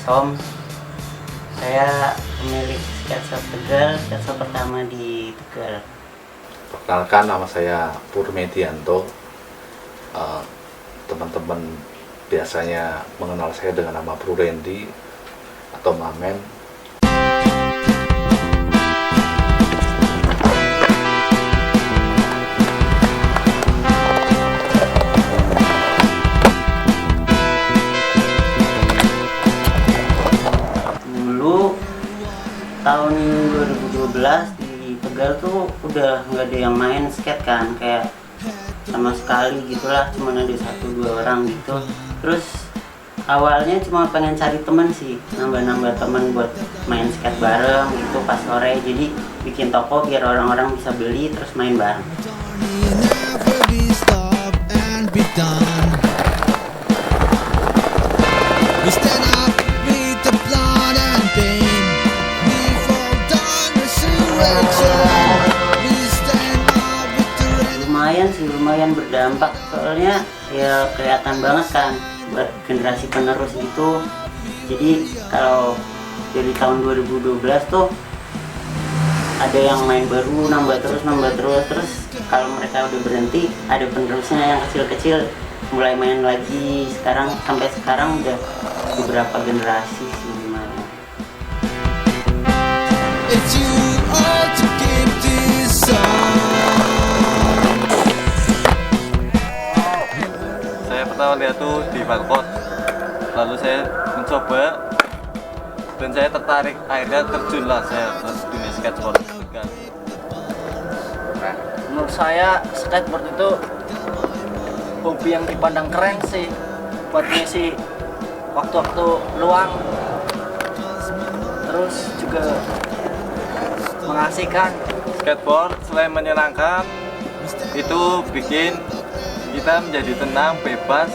Som. Saya pemilik Skateshop Tegal, skateshop pertama di Tegal. Perkenalkan, nama saya Purmedianto. Teman-teman biasanya mengenal saya dengan nama Bro Randy atau Mamen. Dulu tahun 2012 di Tegal tuh udah nggak ada yang main skate kan, kayak sama sekali gitulah, cuma ada 1-2 orang gitu. Terus awalnya cuma pengen cari temen sih, nambah-nambah temen buat main skate bareng gitu pas sore. Jadi bikin toko biar orang-orang bisa beli terus main bareng. Lumayan berdampak, soalnya ya kelihatan banget kan buat generasi penerus gitu. Jadi kalau dari tahun 2012 tuh ada yang main baru, nambah terus, terus kalau mereka udah berhenti ada penerusnya yang kecil-kecil mulai main lagi. Sekarang sampai sekarang udah beberapa generasi sih lumayan. Pertama lihat tuh di Bangkok, lalu saya mencoba dan saya tertarik, akhirnya terjunlah saya ke dunia skateboard. Nah, menurut saya skateboard itu hobi yang dipandang keren sih buat ngisi waktu-waktu luang, terus juga mengasihkan. Skateboard selain menyenangkan, itu bikin kita menjadi tenang, bebas,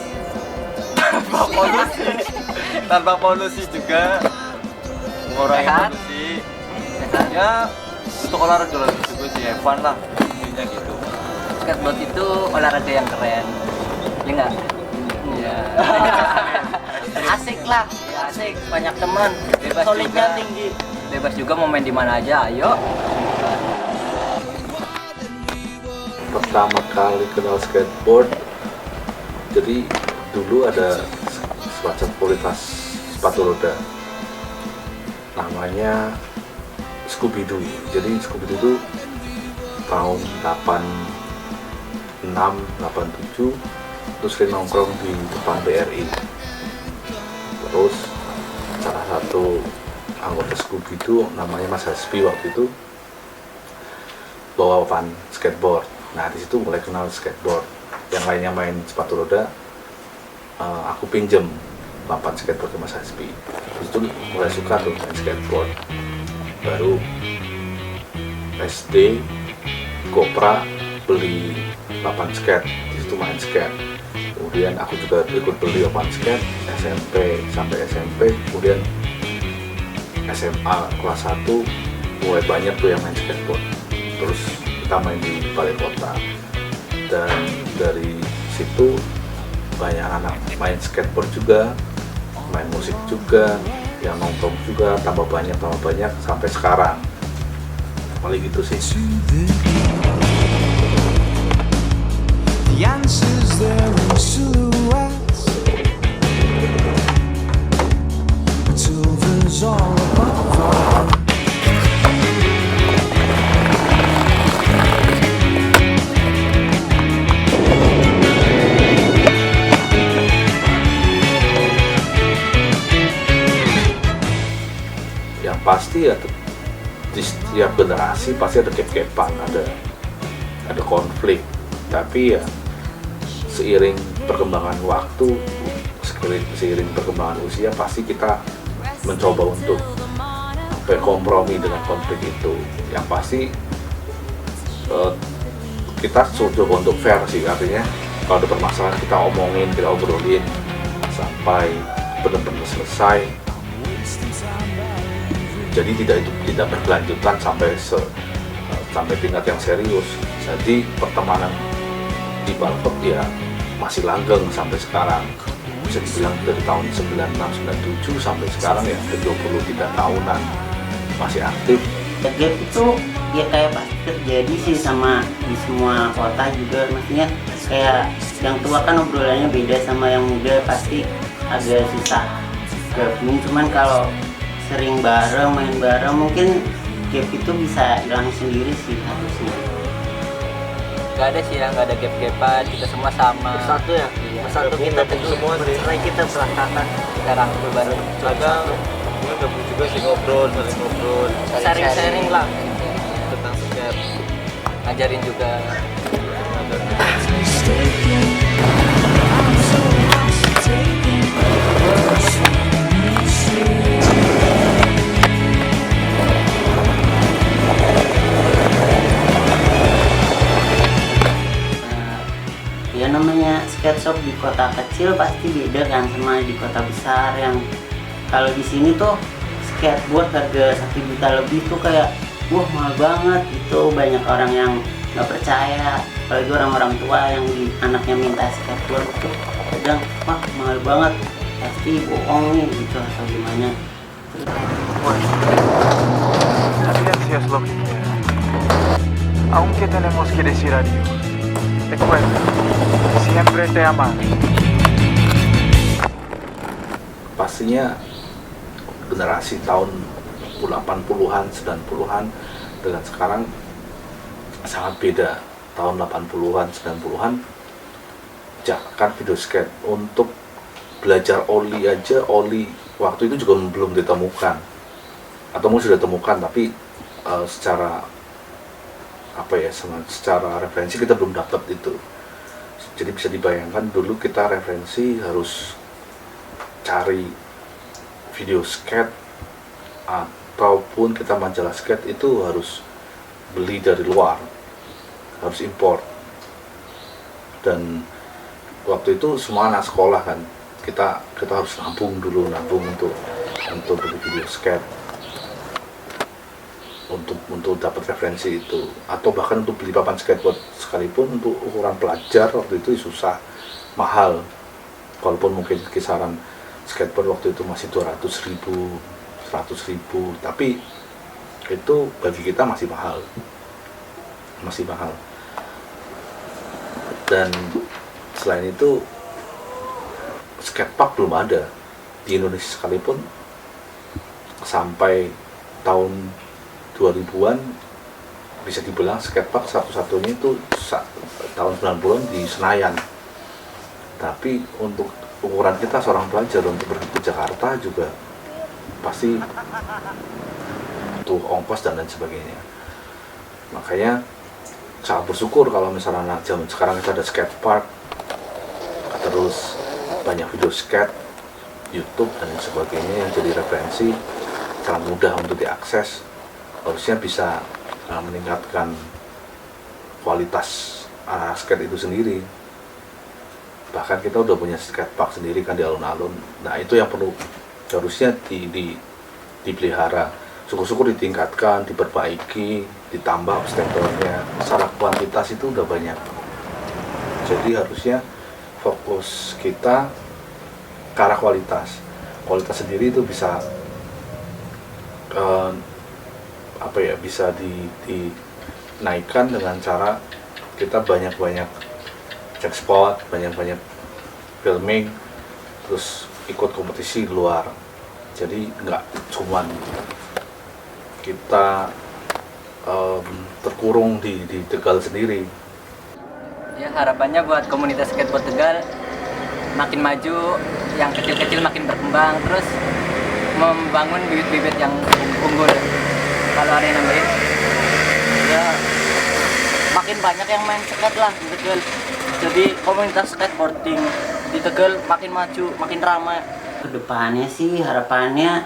tanpa polusi juga, mengurangi polusi. Ya untuk olahraga juga sih, fun lah intinya gitu. Skateboard itu olahraga yang keren, ya nggak? Iya. Asik lah, ya asik, banyak teman, solidnya tinggi, bebas juga mau main di mana aja, ayo. Pertama kali kenal skateboard, jadi dulu ada semacam kualitas sepatu roda namanya Scooby-Doo. Jadi Scooby-Doo itu tahun 86, 87 terus sering nongkrong di depan BRI. Terus salah satu anggota Scooby-Doo namanya Mas Hasbi waktu itu bawa papan skateboard. Nah, di situ mulai kenal skateboard. Yang lainnya main sepatu roda, aku pinjem papan skateboard ke Mas Hasbi. Di situ mulai suka tuh main skateboard. Baru SD, Kopra beli papan skate, di situ main skate. Kemudian aku juga ikut beli papan skate SMP sampai SMP. Kemudian SMA kelas 1 mulai banyak tuh yang main skateboard. Terus kita main di balai kota, dan dari situ banyak anak main skateboard juga, main musik juga, yang nongkrong juga, tambah banyak sampai sekarang. Paling gitu sih. Yang pasti ya di setiap generasi pasti ada gap-gapan, ada konflik, tapi ya seiring perkembangan waktu, seiring perkembangan usia, pasti kita mencoba untuk berkompromi dengan konflik itu. Yang pasti kita coba untuk fair sih, artinya kalau ada permasalahan kita omongin, kita obrolin sampai benar-benar selesai. Jadi tidak berkelanjutan sampai tingkat yang serius. Jadi pertemanan di Balpek ya masih langgeng sampai sekarang. bisa dibilang dari tahun 96-97 sampai sekarang ya ke 23 tahunan masih aktif. Gap itu ya kayak pasti terjadi sih sama di semua kota juga, maksudnya kayak yang tua kan obrolannya beda sama yang muda, pasti agak susah gabung. Cuman kalau sering bareng, main bareng, mungkin gap itu bisa hilang sendiri sih harusnya. Gak ada sih ya, gak ada gap-gapan, kita semua sama. Bersatu ya, bersatu kita teguh semua sih. Karena kita berantakan. Kita rangkul bareng. Kadang gue gabung juga sih, ngobrol, saling ngobrol Sharing-sharing lah. tentang skate. Ngajarin juga. Ya namanya skate shop di kota kecil pasti beda kan sama di kota besar, yang kalau di sini tuh skateboard harga 1 juta lebih tuh kayak wah mahal banget. Itu banyak orang yang nggak percaya, apalagi orang-orang tua yang anaknya minta skateboard tuh kadang wah mahal banget, pasti bohong nih gitu atau gimana. Bueno, la ciencia es lo que quiera. Aunque tenemos que decir adiós, recuerda, siempre te amaré. Pastinya generasi tahun 80-an, 90-an dengan sekarang sangat beda. Tahun 80-an, 90-an kan video skate untuk belajar oli aja, oli waktu itu juga belum ditemukan, atau mungkin sudah ditemukan tapi secara apa ya, secara referensi kita belum dapat itu. Jadi bisa dibayangkan dulu kita referensi harus cari video skate ataupun kita majalah skate itu harus beli dari luar, harus import. Dan waktu itu semua anak sekolah kan, kita harus nabung untuk beli video skate, untuk dapat referensi itu, atau bahkan untuk beli papan skateboard sekalipun untuk ukuran pelajar waktu itu susah, mahal. Walaupun mungkin kisaran skateboard waktu itu masih 200.000, 100.000, tapi itu bagi kita masih mahal. Dan selain itu skatepark belum ada di Indonesia sekalipun. Sampai tahun 2000-an bisa dibilang skatepark satu-satunya itu tahun 90-an di Senayan. Tapi untuk ukuran kita seorang pelajar untuk pergi ke Jakarta juga pasti butuh ongkos dan lain sebagainya. Makanya sangat bersyukur kalau misalnya zaman sekarang kita ada skatepark, terus banyak video skate, YouTube dan lain sebagainya yang jadi referensi, sangat mudah untuk diakses. Harusnya bisa meningkatkan kualitas skate itu sendiri. Bahkan kita udah punya skatepark sendiri kan di alun-alun. Nah itu yang perlu harusnya dipelihara. Syukur-syukur ditingkatkan, diperbaiki, ditambah obstacle-nya. Secara kuantitas itu udah banyak. Jadi harusnya fokus kita ke arah kualitas. Kualitas sendiri itu bisa bisa dinaikkan dengan cara kita banyak-banyak cek spot, banyak-banyak filming, terus ikut kompetisi di luar. Jadi nggak cuman kita terkurung di Tegal sendiri. Ya harapannya buat komunitas skateboard Tegal makin maju, yang kecil-kecil makin berkembang, terus membangun bibit-bibit yang unggul. Kalau ada yang nambahin, ya makin banyak yang main skate lah di Tegal. Jadi komunitas skateboarding di Tegal makin maju, makin ramai. Kedepannya sih harapannya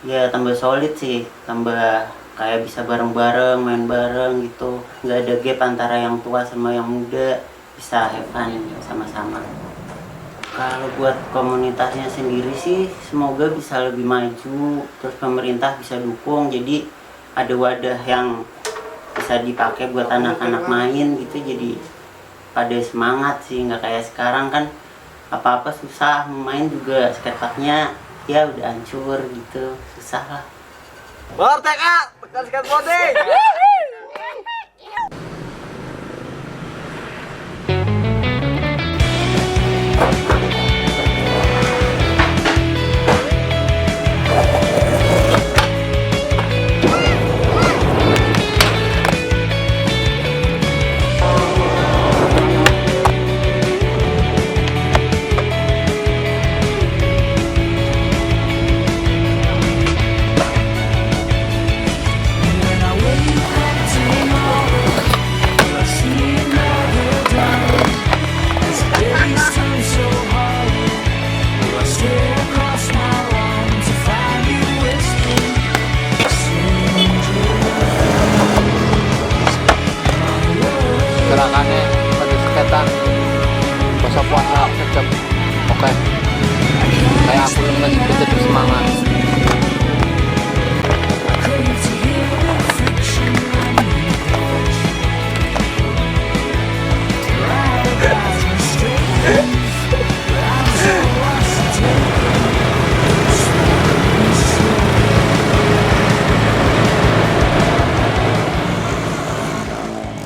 ya tambah solid sih, tambah kayak bisa bareng-bareng, main bareng gitu, nggak ada gap antara yang tua sama yang muda, bisa have fun sama-sama. Kalau buat komunitasnya sendiri sih semoga bisa lebih maju, terus pemerintah bisa dukung, jadi ada wadah yang bisa dipakai buat anak-anak main gitu, jadi pada semangat sih, nggak kayak sekarang kan apa-apa susah, main juga skateparknya ya udah hancur gitu, susah lah. Merdeka, tekan skateboarding. Gerakannya pada skatean puasa-puasa tetap oke. Kayak aku lemes tetap semangat. Yeah.